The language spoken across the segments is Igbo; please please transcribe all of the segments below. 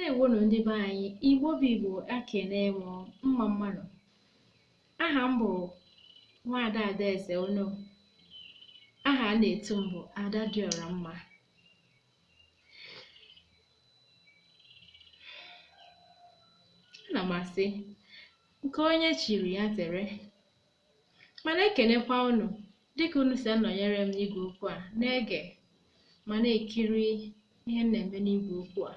Ndewonu ndị be anyị, Igbo bụ Igbo, ekene m mma mmanụ. Aha m bụ Nwaada Adaeze Ono. Aha a na-etu m bụ Ada Dịọra Mma. Ana m asị nke onye chiri ya zere, mana ekenekwa unu dịka unu si anọnyere m n'igwe okwu a na-ege ma na-ekiri ihe m na-eme n'igwe okwu a.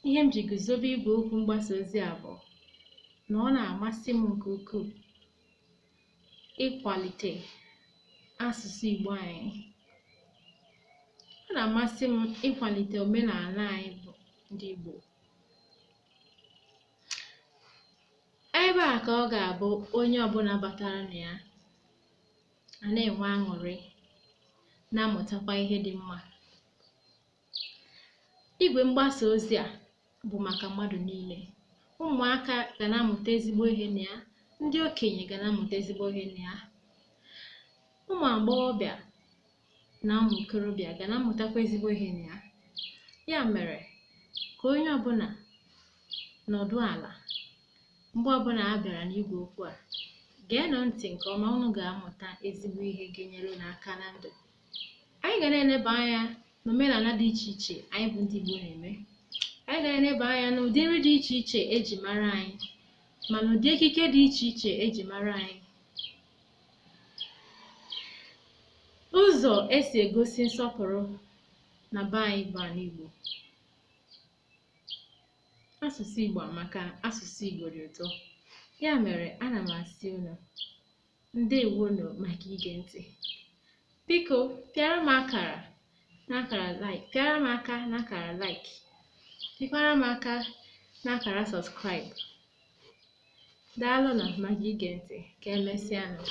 Ihe m ji guzobe igwe okwu mgbasa ozi a bụ na ọ na-amasị m nke ukwuu ịkwalite asụsụ Igbo anyị. Ọ na-amasị m ịkwalite omenala anyị bụ ndị Igbo. Ebe a ka ọ ga-abụ onye ọbụla batara na ya a na-enwe aṅụrị, na-amụtakwa ihe dị mma. Igwe mgbasa ozi a bụ maka mmadụ niile. Ụmụaka ga na-amụta ezigbo ihe na ya, ndị okenye ga na-amụta ezigbo ihe na ya, ụmụ agbọghọbịa na ụmụ okorobịa ga na-amụtakwa ezigbo ihe na ya. Ya mere ka onye ọbụla nọdụ ala mgbe ọbụla a bịara n'igwe okwu a, geenụ ntị nke ọma, unu ga-amụta ezigbo ihe ga-enyere unu aka na ndụ. Anyị ga na-eleba anya n'omenala dị iche iche anyị bụ ndị Igbo na-eme. Anyị ga-eleba anya n'ụdị nri dị iche iche eji mara anyị, ma n'ụdị ekike dị iche iche eji mara anyị. Ụzọ esi egosi nsọpụrụ na be anyị bụ ala Igbo. Asụsụ Igbo amaka, asụsụ Igbo dị ụtọ. Ya mere ana m asị unu ndewonu maka ige ntị. Biko pịara m akara n'akara like, pịara m aka n'akara like, pịkwara m aka n'akara subscribe. Daalụ na maka ige ntị. Ka emesịanụ.